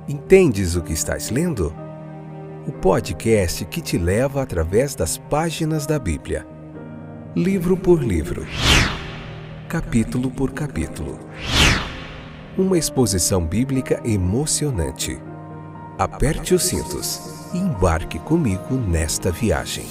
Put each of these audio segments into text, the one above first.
Entendes o que estás lendo? O podcast que te leva através das páginas da Bíblia. Livro por livro. Capítulo por capítulo. Uma exposição bíblica emocionante. Aperte os cintos e embarque comigo nesta viagem.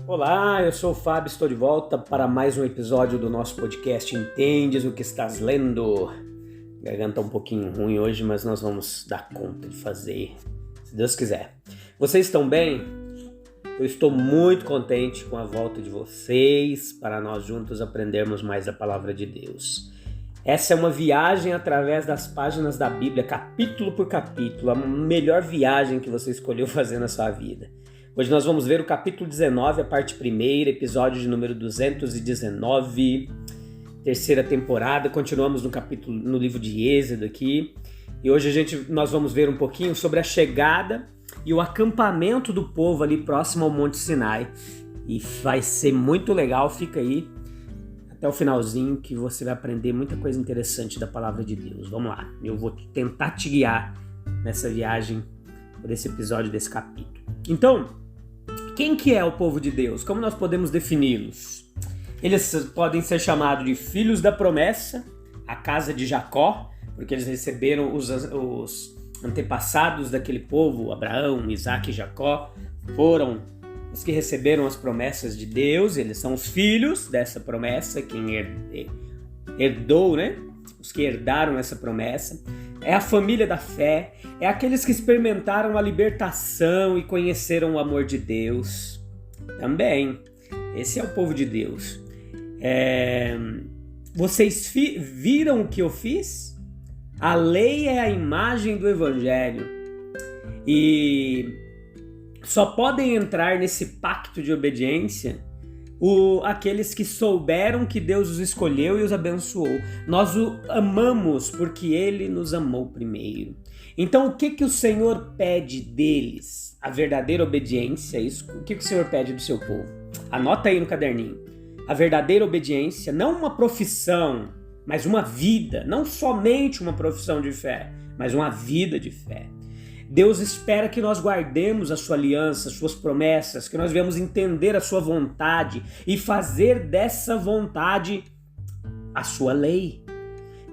Olá, eu sou o Fábio, estou de volta para mais um episódio do nosso podcast Entendes o que estás lendo? Garganta um pouquinho ruim hoje, mas nós vamos dar conta de fazer, se Deus quiser. Vocês estão bem? Eu estou muito contente com a volta de vocês para nós juntos aprendermos mais a palavra de Deus. Essa é uma viagem através das páginas da Bíblia, capítulo por capítulo, a melhor viagem que você escolheu fazer na sua vida. Hoje nós vamos ver o capítulo 19, a parte primeira, episódio de número 219, terceira temporada. Continuamos no livro de Êxodo aqui. E hoje nós vamos ver um pouquinho sobre a chegada e o acampamento do povo ali próximo ao Monte Sinai. E vai ser muito legal, fica aí até o finalzinho que você vai aprender muita coisa interessante da palavra de Deus. Vamos lá, eu vou tentar te guiar nessa viagem por esse episódio desse capítulo. Então, quem que é o povo de Deus? Como nós podemos defini-los? Eles podem ser chamados de filhos da promessa, a casa de Jacó, porque eles receberam os antepassados daquele povo, Abraão, Isaac e Jacó, foram os que receberam as promessas de Deus, eles são os filhos dessa promessa, quem herdou, né? Os que herdaram essa promessa. É a família da fé, é aqueles que experimentaram a libertação e conheceram o amor de Deus. Também, esse é o povo de Deus. Vocês viram o que eu fiz? A lei é a imagem do Evangelho. E só podem entrar nesse pacto de obediência aqueles que souberam que Deus os escolheu e os abençoou. Nós o amamos porque Ele nos amou primeiro. Então o que o Senhor pede deles? A verdadeira obediência, isso. O que o Senhor pede do seu povo? Anota aí no caderninho. A verdadeira obediência, não uma profissão, mas uma vida. Não somente uma profissão de fé, mas uma vida de fé. Deus espera que nós guardemos a sua aliança, as suas promessas, que nós venhamos entender a sua vontade e fazer dessa vontade a sua lei.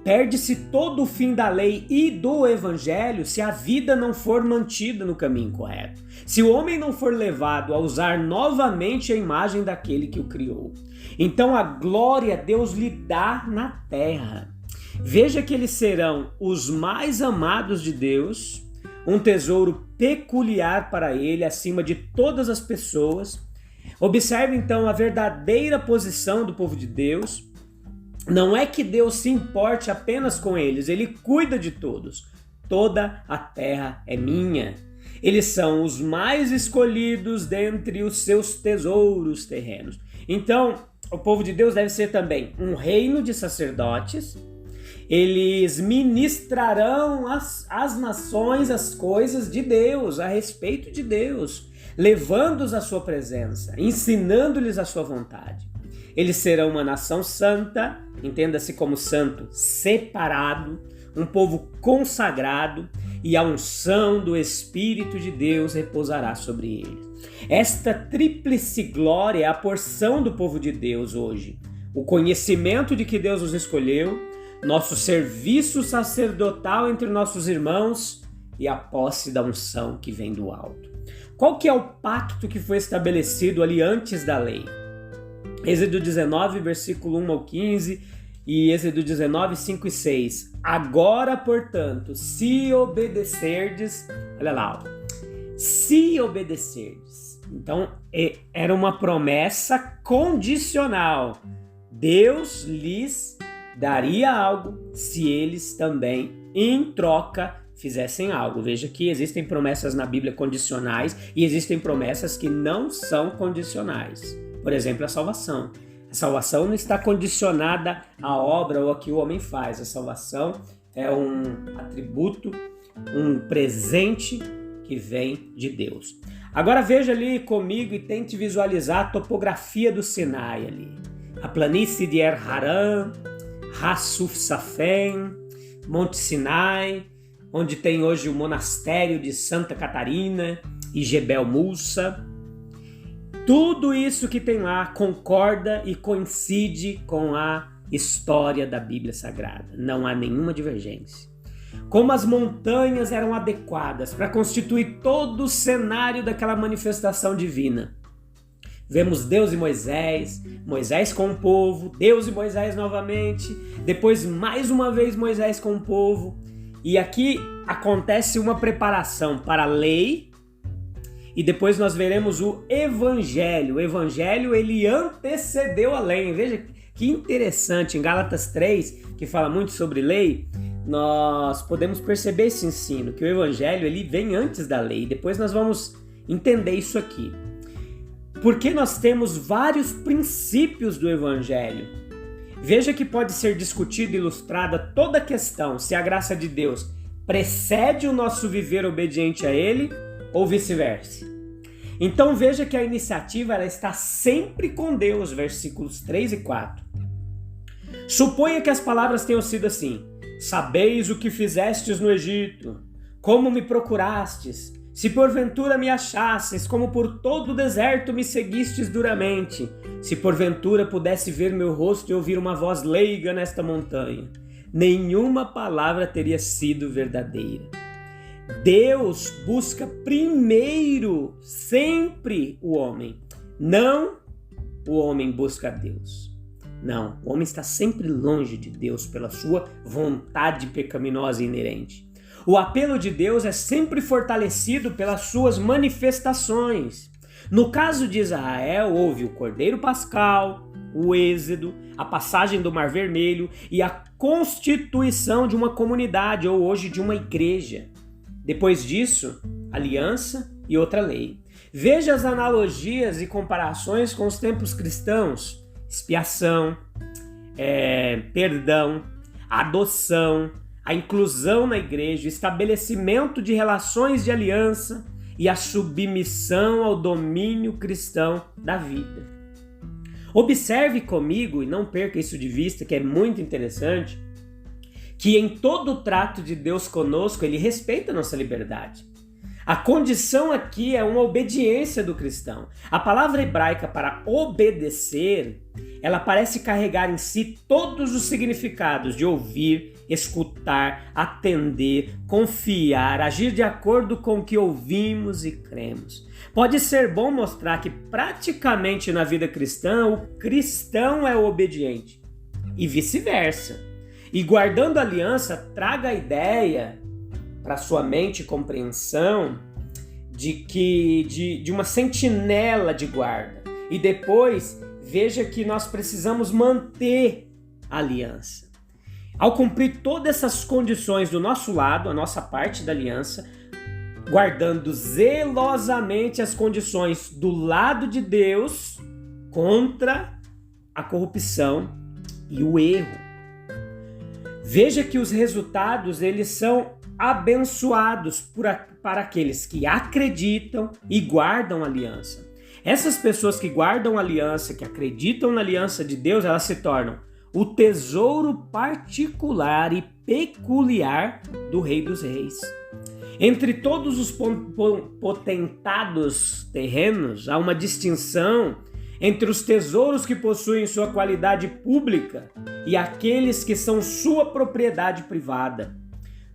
Perde-se todo o fim da lei e do evangelho se a vida não for mantida no caminho correto. Se o homem não for levado a usar novamente a imagem daquele que o criou. Então a glória Deus lhe dá na terra. Veja que eles serão os mais amados de Deus, um tesouro peculiar para ele, acima de todas as pessoas. Observe então a verdadeira posição do povo de Deus. Não é que Deus se importe apenas com eles, Ele cuida de todos. Toda a terra é minha. Eles são os mais escolhidos dentre os seus tesouros terrenos. Então, o povo de Deus deve ser também um reino de sacerdotes. Eles ministrarão às nações as coisas de Deus, a respeito de Deus, levando-os à sua presença, ensinando-lhes a sua vontade. Eles serão uma nação santa, entenda-se como santo, separado, um povo consagrado, e a unção do Espírito de Deus repousará sobre eles. Esta tríplice glória é a porção do povo de Deus hoje. O conhecimento de que Deus os escolheu, nosso serviço sacerdotal entre nossos irmãos e a posse da unção que vem do alto. Qual que é o pacto que foi estabelecido ali antes da lei? Êxodo 19, versículo 1 ao 15 e Êxodo 19, 5 e 6. Agora, portanto, se obedecerdes, olha lá, se obedecerdes. Então, era uma promessa condicional. Deus lhes daria algo se eles também, em troca, fizessem algo. Veja que existem promessas na Bíblia condicionais e existem promessas que não são condicionais. Por exemplo, a salvação. A salvação não está condicionada à obra ou ao que o homem faz. A salvação é um atributo um presente que vem de Deus. Agora veja ali comigo e tente visualizar a topografia do Sinai ali. A planície de Er-Haran, Hassuf-Safem, Monte Sinai, onde tem hoje o monastério de Santa Catarina e Jebel Musa. Tudo isso que tem lá concorda e coincide com a história da Bíblia Sagrada. Não há nenhuma divergência. Como as montanhas eram adequadas para constituir todo o cenário daquela manifestação divina. Vemos Deus e Moisés, Moisés com o povo, Deus e Moisés novamente, depois mais uma vez Moisés com o povo. E aqui acontece uma preparação para a lei e depois nós veremos o Evangelho. O Evangelho, ele antecedeu a lei. Veja que interessante, em Gálatas 3, que fala muito sobre lei, nós podemos perceber esse ensino, que o Evangelho ele vem antes da lei. Depois nós vamos entender isso aqui. Porque nós temos vários princípios do Evangelho. Veja que pode ser discutida e ilustrada toda a questão se a graça de Deus precede o nosso viver obediente a Ele ou vice-versa. Então veja que a iniciativa ela está sempre com Deus, versículos 3 e 4. Suponha que as palavras tenham sido assim: sabeis o que fizestes no Egito, como me procurastes, se porventura me achasses, como por todo o deserto me seguistes duramente, se porventura pudesse ver meu rosto e ouvir uma voz leiga nesta montanha, nenhuma palavra teria sido verdadeira. Deus busca primeiro sempre o homem, não o homem busca Deus. Não, o homem está sempre longe de Deus pela sua vontade pecaminosa e inerente. O apelo de Deus é sempre fortalecido pelas suas manifestações. No caso de Israel, houve o Cordeiro Pascal, o Êxodo, a passagem do Mar Vermelho e a constituição de uma comunidade ou hoje de uma igreja. Depois disso, aliança e outra lei. Veja as analogias e comparações com os tempos cristãos: expiação, perdão, adoção, a inclusão na igreja, o estabelecimento de relações de aliança e a submissão ao domínio cristão da vida. Observe comigo, e não perca isso de vista, que é muito interessante, que em todo o trato de Deus conosco, Ele respeita a nossa liberdade. A condição aqui é uma obediência do cristão. A palavra hebraica para obedecer, ela parece carregar em si todos os significados de ouvir, escutar, atender, confiar, agir de acordo com o que ouvimos e cremos. Pode ser bom mostrar que praticamente na vida cristã, o cristão é o obediente e vice-versa. E guardando a aliança, traga a ideia para sua mente e compreensão de uma sentinela de guarda. E depois, veja que nós precisamos manter a aliança. Ao cumprir todas essas condições do nosso lado, a nossa parte da aliança, guardando zelosamente as condições do lado de Deus contra a corrupção e o erro. Veja que os resultados eles são abençoados para aqueles que acreditam e guardam a aliança. Essas pessoas que guardam a aliança, que acreditam na aliança de Deus, elas se tornam o tesouro particular e peculiar do Rei dos Reis. Entre todos os potentados terrenos, há uma distinção entre os tesouros que possuem sua qualidade pública e aqueles que são sua propriedade privada.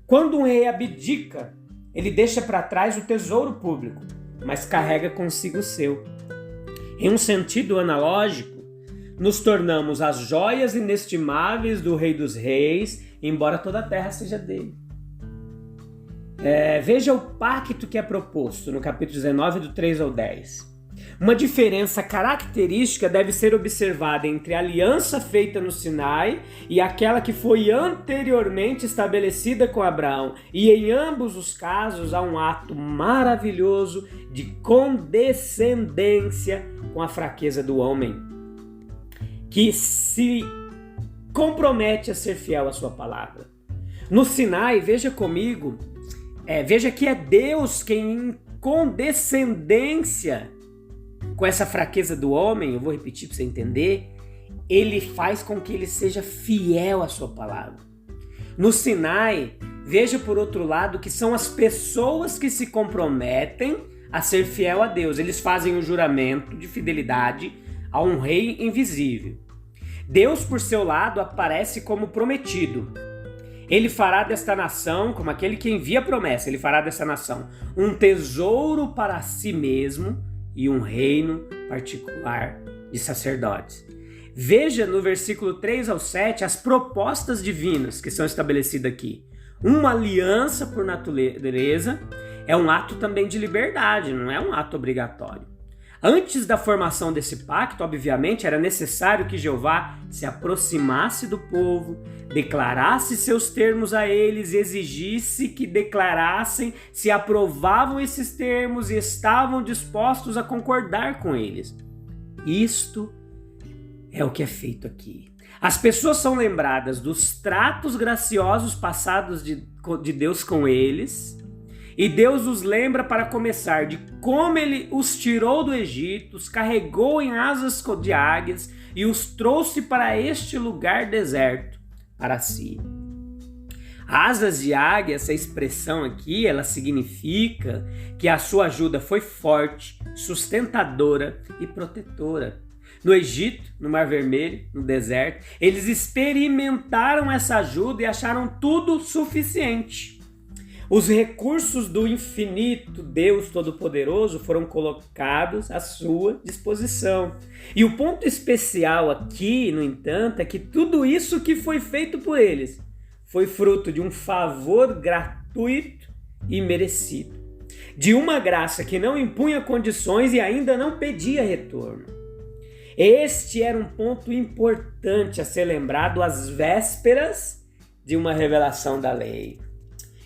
Quando um rei abdica, ele deixa para trás o tesouro público, mas carrega consigo o seu. Em um sentido analógico, nos tornamos as joias inestimáveis do Rei dos Reis, embora toda a terra seja dele. Veja o pacto que é proposto no capítulo 19, do 3 ao 10. Uma diferença característica deve ser observada entre a aliança feita no Sinai e aquela que foi anteriormente estabelecida com Abraão. E em ambos os casos há um ato maravilhoso de condescendência com a fraqueza do homem, que se compromete a ser fiel à sua palavra. No Sinai, veja comigo, Veja que é Deus quem, em condescendência com essa fraqueza do homem, eu vou repetir para você entender, ele faz com que ele seja fiel à sua palavra. No Sinai, veja por outro lado que são as pessoas que se comprometem a ser fiel a Deus. Eles fazem um juramento de fidelidade a um rei invisível. Deus, por seu lado, aparece como prometido. Ele fará desta nação, como aquele que envia a promessa, ele fará desta nação um tesouro para si mesmo e um reino particular de sacerdotes. Veja no versículo 3 ao 7 as propostas divinas que são estabelecidas aqui. Uma aliança por natureza é um ato também de liberdade, não é um ato obrigatório. Antes da formação desse pacto, obviamente, era necessário que Jeová se aproximasse do povo, declarasse seus termos a eles e exigisse que declarassem se aprovavam esses termos e estavam dispostos a concordar com eles. Isto é o que é feito aqui. As pessoas são lembradas dos tratos graciosos passados de Deus com eles, e Deus os lembra, para começar, de como ele os tirou do Egito, os carregou em asas de águias e os trouxe para este lugar deserto para si. Asas de águia, essa expressão aqui, ela significa que a sua ajuda foi forte, sustentadora e protetora. No Egito, no Mar Vermelho, no deserto, eles experimentaram essa ajuda e acharam tudo suficiente. Os recursos do infinito Deus Todo-Poderoso foram colocados à sua disposição. E o ponto especial aqui, no entanto, é que tudo isso que foi feito por eles foi fruto de um favor gratuito e merecido, de uma graça que não impunha condições e ainda não pedia retorno. Este era um ponto importante a ser lembrado às vésperas de uma revelação da lei.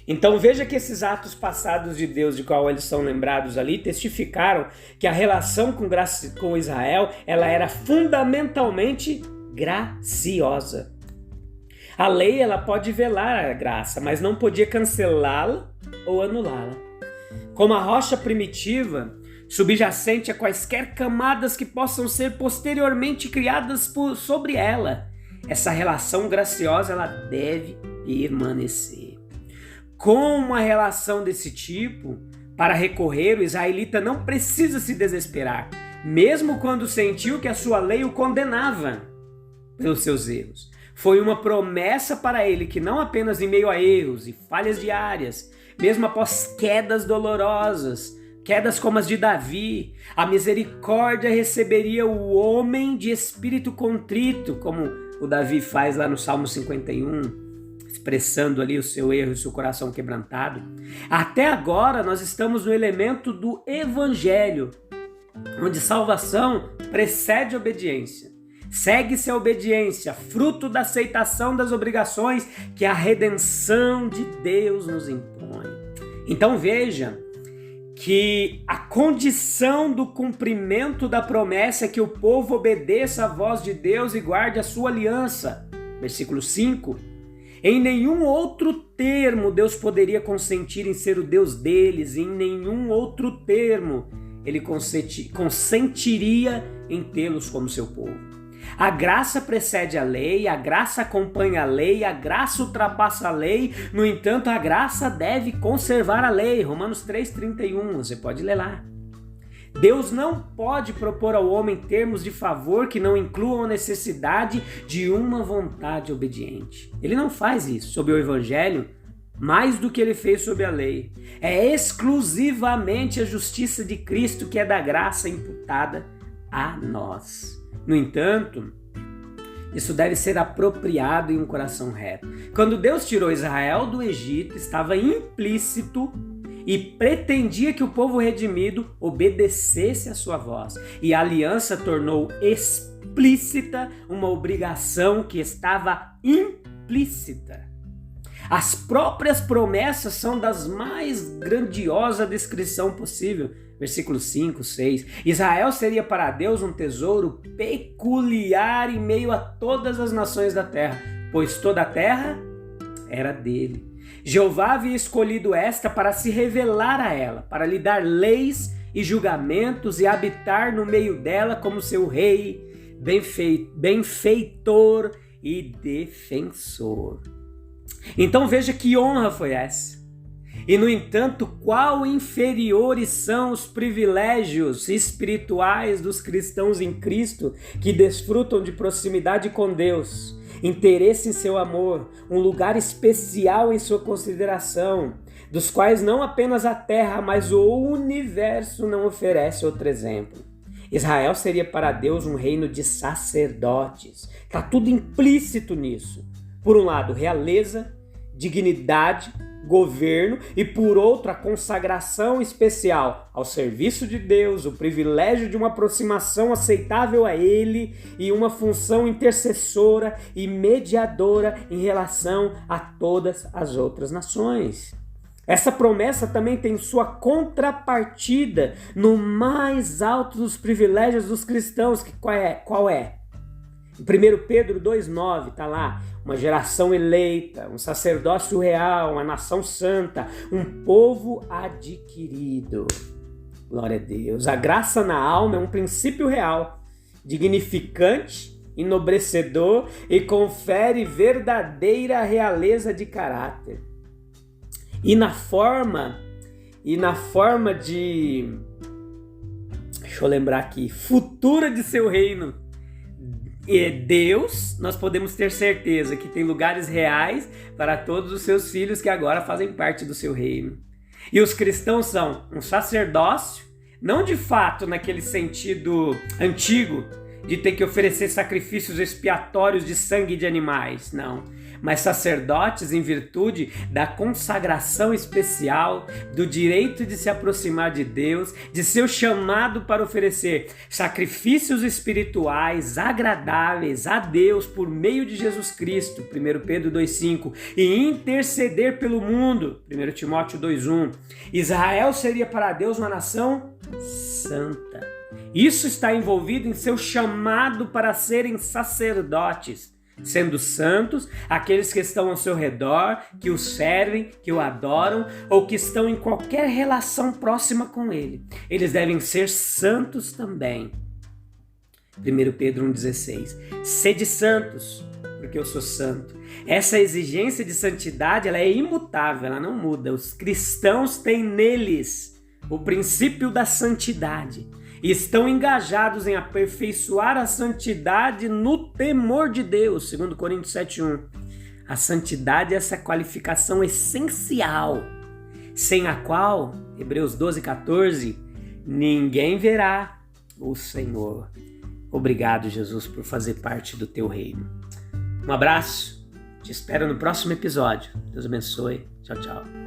Então veja que esses atos passados de Deus, de qual eles são lembrados ali, testificaram que a relação com Israel, ela era fundamentalmente graciosa. A lei, ela pode velar a graça, mas não podia cancelá-la ou anulá-la. Como a rocha primitiva, subjacente a quaisquer camadas que possam ser posteriormente criadas sobre ela, essa relação graciosa, ela deve permanecer. Com uma relação desse tipo, para recorrer, o israelita não precisa se desesperar, mesmo quando sentiu que a sua lei o condenava pelos seus erros. Foi uma promessa para ele que não apenas em meio a erros e falhas diárias, mesmo após quedas dolorosas, quedas como as de Davi, a misericórdia receberia o homem de espírito contrito, como o Davi faz lá no Salmo 51, expressando ali o seu erro e o seu coração quebrantado. Até agora nós estamos no elemento do evangelho, onde salvação precede obediência. Segue-se a obediência, fruto da aceitação das obrigações que a redenção de Deus nos impõe. Então veja que a condição do cumprimento da promessa é que o povo obedeça à voz de Deus e guarde a sua aliança. Versículo 5. Em nenhum outro termo Deus poderia consentir em ser o Deus deles, e em nenhum outro termo ele consentiria em tê-los como seu povo. A graça precede a lei, a graça acompanha a lei, a graça ultrapassa a lei, no entanto a graça deve conservar a lei. Romanos 3,31, você pode ler lá. Deus não pode propor ao homem termos de favor que não incluam a necessidade de uma vontade obediente. Ele não faz isso sob o evangelho mais do que ele fez sob a lei. É exclusivamente a justiça de Cristo que é da graça imputada a nós. No entanto, isso deve ser apropriado em um coração reto. Quando Deus tirou Israel do Egito, estava implícito e pretendia que o povo redimido obedecesse a sua voz. E a aliança tornou explícita uma obrigação que estava implícita. As próprias promessas são das mais grandiosa descrição possível. Versículos 5, 6. Israel seria para Deus um tesouro peculiar em meio a todas as nações da terra, pois toda a terra era dele. Jeová havia escolhido esta para se revelar a ela, para lhe dar leis e julgamentos e habitar no meio dela como seu rei, benfeitor e defensor. Então veja que honra foi essa. E no entanto, qual inferiores são os privilégios espirituais dos cristãos em Cristo que desfrutam de proximidade com Deus, interesse em seu amor, um lugar especial em sua consideração, dos quais não apenas a terra, mas o universo não oferece outro exemplo. Israel seria para Deus um reino de sacerdotes. Está tudo implícito nisso. Por um lado, realeza, dignidade, governo e, por outro, a consagração especial ao serviço de Deus, o privilégio de uma aproximação aceitável a Ele e uma função intercessora e mediadora em relação a todas as outras nações. Essa promessa também tem sua contrapartida no mais alto dos privilégios dos cristãos, que qual é? Em 1 Pedro 2,9 está lá, uma geração eleita, um sacerdócio real, uma nação santa, um povo adquirido. Glória a Deus. A graça na alma é um princípio real, dignificante, enobrecedor e confere verdadeira realeza de caráter. E na forma de, deixa eu lembrar aqui, futura de seu reino, e Deus, nós podemos ter certeza que tem lugares reais para todos os seus filhos que agora fazem parte do seu reino. E os cristãos são um sacerdócio, não de fato naquele sentido antigo, de ter que oferecer sacrifícios expiatórios de sangue de animais, não. Mas sacerdotes em virtude da consagração especial, do direito de se aproximar de Deus, de seu chamado para oferecer sacrifícios espirituais agradáveis a Deus por meio de Jesus Cristo, 1 Pedro 2,5, e interceder pelo mundo, 1 Timóteo 2,1. Israel seria para Deus uma nação santa. Isso está envolvido em seu chamado para serem sacerdotes, sendo santos aqueles que estão ao seu redor, que o servem, que o adoram ou que estão em qualquer relação próxima com ele. Eles devem ser santos também. 1 Pedro 1,16. Sede santos, porque eu sou santo. Essa exigência de santidade, ela é imutável, ela não muda. Os cristãos têm neles o princípio da santidade. E estão engajados em aperfeiçoar a santidade no temor de Deus, 2 Coríntios 7,1. A santidade é essa qualificação essencial, sem a qual, Hebreus 12,14, ninguém verá o Senhor. Obrigado, Jesus, por fazer parte do teu reino. Um abraço, te espero no próximo episódio. Deus abençoe. Tchau, tchau.